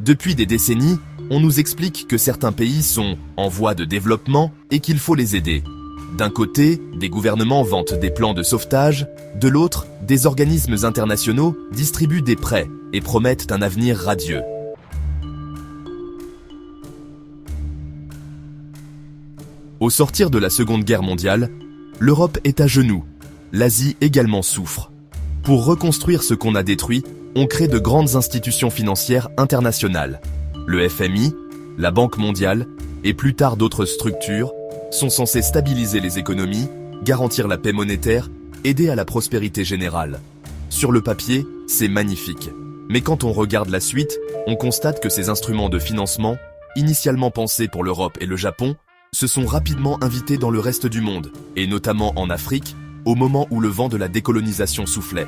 Depuis des décennies, on nous explique que certains pays sont en voie de développement et qu'il faut les aider. D'un côté, des gouvernements vantent des plans de sauvetage, de l'autre, des organismes internationaux distribuent des prêts et promettent un avenir radieux. Au sortir de la Seconde Guerre mondiale, l'Europe est à genoux, l'Asie également souffre. Pour reconstruire ce qu'on a détruit, on crée de grandes institutions financières internationales. Le FMI, la Banque mondiale et plus tard d'autres structures sont censés stabiliser les économies, garantir la paix monétaire, aider à la prospérité générale. Sur le papier, c'est magnifique. Mais quand on regarde la suite, on constate que ces instruments de financement, initialement pensés pour l'Europe et le Japon, se sont rapidement invités dans le reste du monde, et notamment en Afrique, au moment où le vent de la décolonisation soufflait.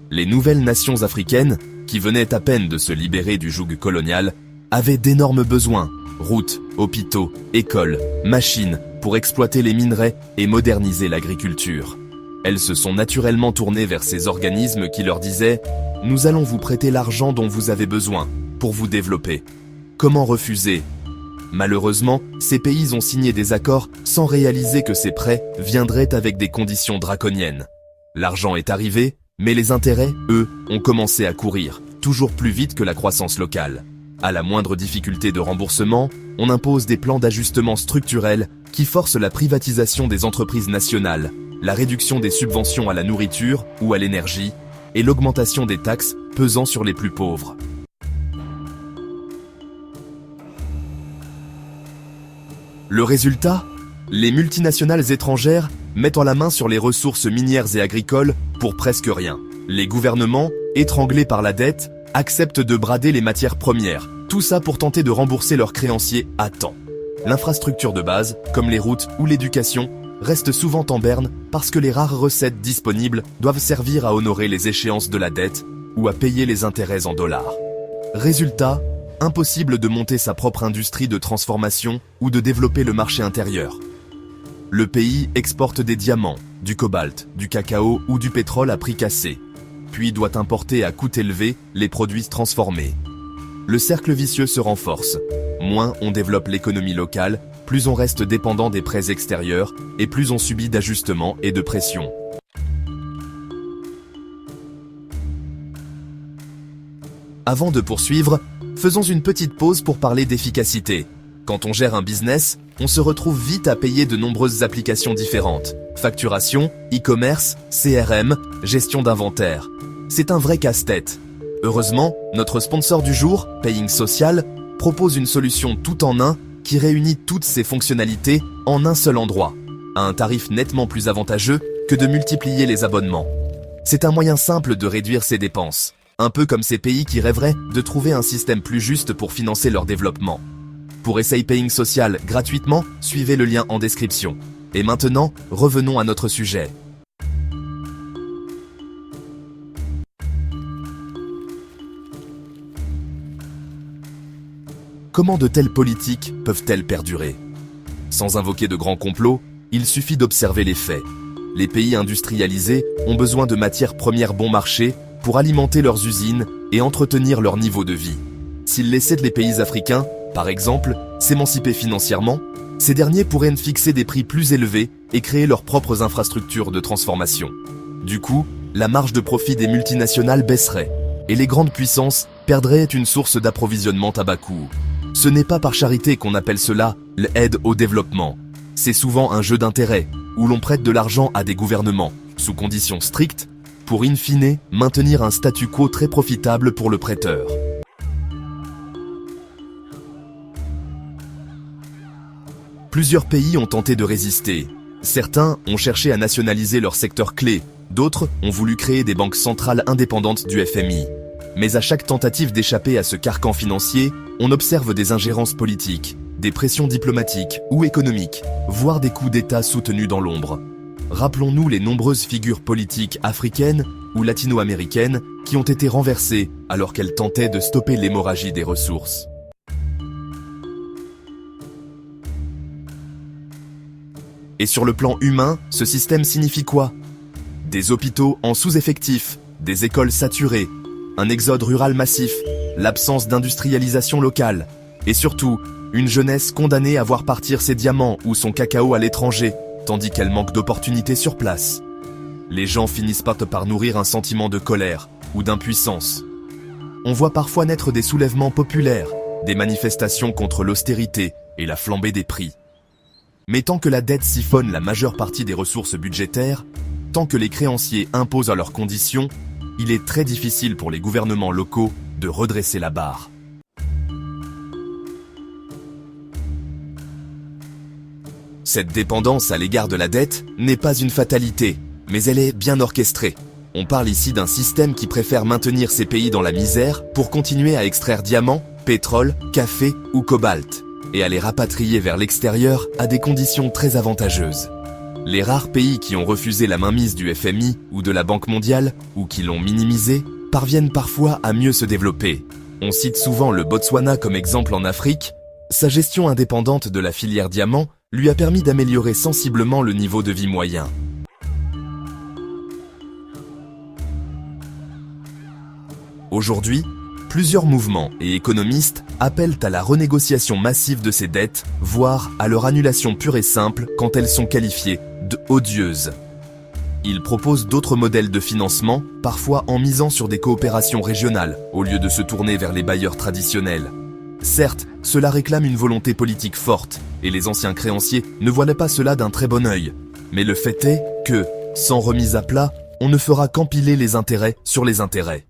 Les nouvelles nations africaines, qui venaient à peine de se libérer du joug colonial, avaient d'énormes besoins, routes, hôpitaux, écoles, machines, pour exploiter les minerais et moderniser l'agriculture. Elles se sont naturellement tournées vers ces organismes qui leur disaient « Nous allons vous prêter l'argent dont vous avez besoin pour vous développer ». Comment refuser ? Malheureusement, ces pays ont signé des accords sans réaliser que ces prêts viendraient avec des conditions draconiennes. L'argent est arrivé, mais les intérêts, eux, ont commencé à courir, toujours plus vite que la croissance locale. À la moindre difficulté de remboursement, on impose des plans d'ajustement structurels qui forcent la privatisation des entreprises nationales, la réduction des subventions à la nourriture ou à l'énergie, et l'augmentation des taxes pesant sur les plus pauvres. Le résultat ? Les multinationales étrangères mettent la main sur les ressources minières et agricoles pour presque rien. Les gouvernements, étranglés par la dette, acceptent de brader les matières premières, tout ça pour tenter de rembourser leurs créanciers à temps. L'infrastructure de base, comme les routes ou l'éducation, reste souvent en berne parce que les rares recettes disponibles doivent servir à honorer les échéances de la dette ou à payer les intérêts en dollars. Résultat, impossible de monter sa propre industrie de transformation ou de développer le marché intérieur. Le pays exporte des diamants, du cobalt, du cacao ou du pétrole à prix cassé, puis doit importer à coût élevé les produits transformés. Le cercle vicieux se renforce. Moins on développe l'économie locale, plus on reste dépendant des prêts extérieurs et plus on subit d'ajustements et de pressions. Avant de poursuivre, faisons une petite pause pour parler d'efficacité. Quand on gère un business, on se retrouve vite à payer de nombreuses applications différentes. Facturation, e-commerce, CRM, gestion d'inventaire. C'est un vrai casse-tête. Heureusement, notre sponsor du jour, Paying Social, propose une solution tout en un qui réunit toutes ces fonctionnalités en un seul endroit, à un tarif nettement plus avantageux que de multiplier les abonnements. C'est un moyen simple de réduire ses dépenses, un peu comme ces pays qui rêveraient de trouver un système plus juste pour financer leur développement. Pour essayer Paying Social gratuitement, suivez le lien en description. Et maintenant, revenons à notre sujet. Comment de telles politiques peuvent-elles perdurer ? Sans invoquer de grands complots, il suffit d'observer les faits. Les pays industrialisés ont besoin de matières premières bon marché pour alimenter leurs usines et entretenir leur niveau de vie. S'ils laissaient les pays africains, par exemple, s'émanciper financièrement, ces derniers pourraient fixer des prix plus élevés et créer leurs propres infrastructures de transformation. Du coup, la marge de profit des multinationales baisserait et les grandes puissances perdraient une source d'approvisionnement à bas coût. Ce n'est pas par charité qu'on appelle cela l'aide au développement. C'est souvent un jeu d'intérêt où l'on prête de l'argent à des gouvernements, sous conditions strictes, pour in fine maintenir un statu quo très profitable pour le prêteur. Plusieurs pays ont tenté de résister. Certains ont cherché à nationaliser leurs secteurs clés, d'autres ont voulu créer des banques centrales indépendantes du FMI. Mais à chaque tentative d'échapper à ce carcan financier, on observe des ingérences politiques, des pressions diplomatiques ou économiques, voire des coups d'État soutenus dans l'ombre. Rappelons-nous les nombreuses figures politiques africaines ou latino-américaines qui ont été renversées alors qu'elles tentaient de stopper l'hémorragie des ressources. Et sur le plan humain, ce système signifie quoi ? Des hôpitaux en sous-effectif, des écoles saturées, un exode rural massif, l'absence d'industrialisation locale, et surtout, une jeunesse condamnée à voir partir ses diamants ou son cacao à l'étranger, tandis qu'elle manque d'opportunités sur place. Les gens finissent par nourrir un sentiment de colère ou d'impuissance. On voit parfois naître des soulèvements populaires, des manifestations contre l'austérité et la flambée des prix. Mais tant que la dette siphonne la majeure partie des ressources budgétaires, tant que les créanciers imposent à leurs conditions, il est très difficile pour les gouvernements locaux de redresser la barre. Cette dépendance à l'égard de la dette n'est pas une fatalité, mais elle est bien orchestrée. On parle ici d'un système qui préfère maintenir ces pays dans la misère pour continuer à extraire diamants, pétrole, café ou cobalt, et à les rapatrier vers l'extérieur à des conditions très avantageuses. Les rares pays qui ont refusé la mainmise du FMI ou de la Banque mondiale, ou qui l'ont minimisé, parviennent parfois à mieux se développer. On cite souvent le Botswana comme exemple en Afrique. Sa gestion indépendante de la filière diamant lui a permis d'améliorer sensiblement le niveau de vie moyen. Aujourd'hui, plusieurs mouvements et économistes appellent à la renégociation massive de ces dettes, voire à leur annulation pure et simple quand elles sont qualifiées de odieuses. Ils proposent d'autres modèles de financement, parfois en misant sur des coopérations régionales, au lieu de se tourner vers les bailleurs traditionnels. Certes, cela réclame une volonté politique forte, et les anciens créanciers ne voyaient pas cela d'un très bon œil. Mais le fait est que, sans remise à plat, on ne fera qu'empiler les intérêts sur les intérêts.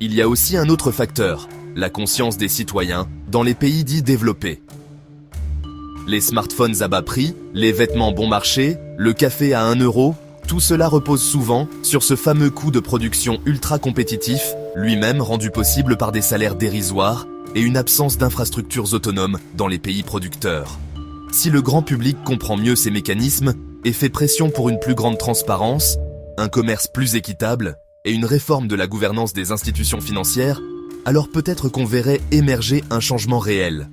Il y a aussi un autre facteur, la conscience des citoyens dans les pays dits développés. Les smartphones à bas prix, les vêtements bon marché, le café à 1 euro, tout cela repose souvent sur ce fameux coût de production ultra compétitif, lui-même rendu possible par des salaires dérisoires et une absence d'infrastructures autonomes dans les pays producteurs. Si le grand public comprend mieux ces mécanismes et fait pression pour une plus grande transparence, un commerce plus équitable et une réforme de la gouvernance des institutions financières, alors peut-être qu'on verrait émerger un changement réel.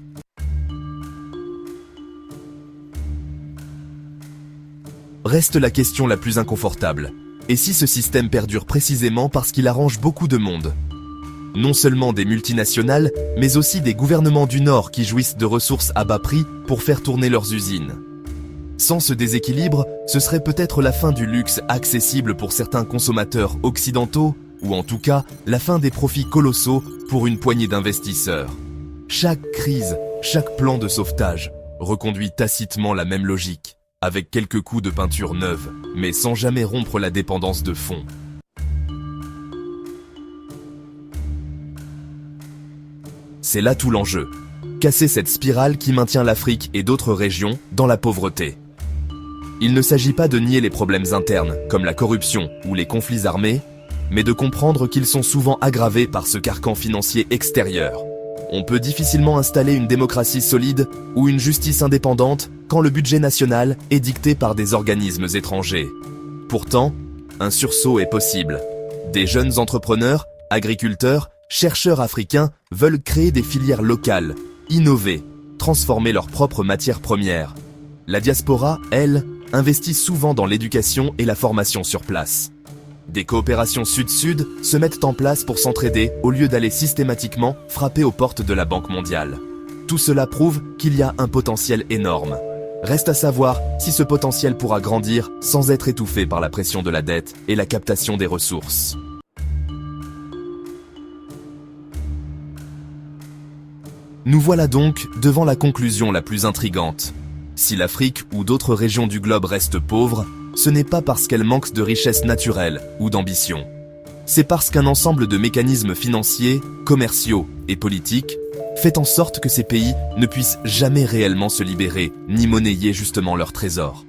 Reste la question la plus inconfortable. Et si ce système perdure précisément parce qu'il arrange beaucoup de monde? Non seulement des multinationales, mais aussi des gouvernements du Nord qui jouissent de ressources à bas prix pour faire tourner leurs usines. Sans ce déséquilibre, ce serait peut-être la fin du luxe accessible pour certains consommateurs occidentaux, ou en tout cas, la fin des profits colossaux pour une poignée d'investisseurs. Chaque crise, chaque plan de sauvetage, reconduit tacitement la même logique, avec quelques coups de peinture neuve, mais sans jamais rompre la dépendance de fond. C'est là tout l'enjeu. Casser cette spirale qui maintient l'Afrique et d'autres régions dans la pauvreté. Il ne s'agit pas de nier les problèmes internes, comme la corruption ou les conflits armés, mais de comprendre qu'ils sont souvent aggravés par ce carcan financier extérieur. On peut difficilement installer une démocratie solide ou une justice indépendante quand le budget national est dicté par des organismes étrangers. Pourtant, un sursaut est possible. Des jeunes entrepreneurs, agriculteurs, chercheurs africains veulent créer des filières locales, innover, transformer leurs propres matières premières. La diaspora, elle, investit souvent dans l'éducation et la formation sur place. Des coopérations sud-sud se mettent en place pour s'entraider au lieu d'aller systématiquement frapper aux portes de la Banque mondiale. Tout cela prouve qu'il y a un potentiel énorme. Reste à savoir si ce potentiel pourra grandir sans être étouffé par la pression de la dette et la captation des ressources. Nous voilà donc devant la conclusion la plus intrigante. Si l'Afrique ou d'autres régions du globe restent pauvres, ce n'est pas parce qu'elles manquent de richesses naturelles ou d'ambition. C'est parce qu'un ensemble de mécanismes financiers, commerciaux et politiques fait en sorte que ces pays ne puissent jamais réellement se libérer ni monnayer justement leurs trésors.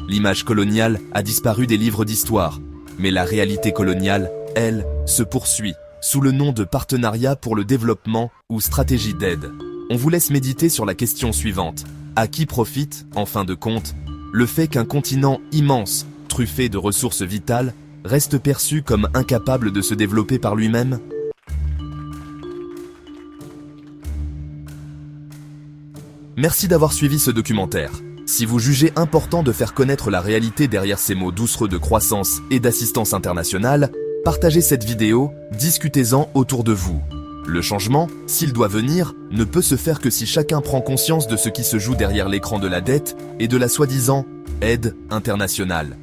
L'image coloniale a disparu des livres d'histoire, mais la réalité coloniale, elle, se poursuit sous le nom de partenariat pour le développement ou stratégie d'aide. On vous laisse méditer sur la question suivante. À qui profite, en fin de compte, le fait qu'un continent immense, truffé de ressources vitales, reste perçu comme incapable de se développer par lui-même? Merci d'avoir suivi ce documentaire. Si vous jugez important de faire connaître la réalité derrière ces mots doucereux de croissance et d'assistance internationale, partagez cette vidéo, discutez-en autour de vous. Le changement, s'il doit venir, ne peut se faire que si chacun prend conscience de ce qui se joue derrière l'écran de la dette et de la soi-disant aide internationale.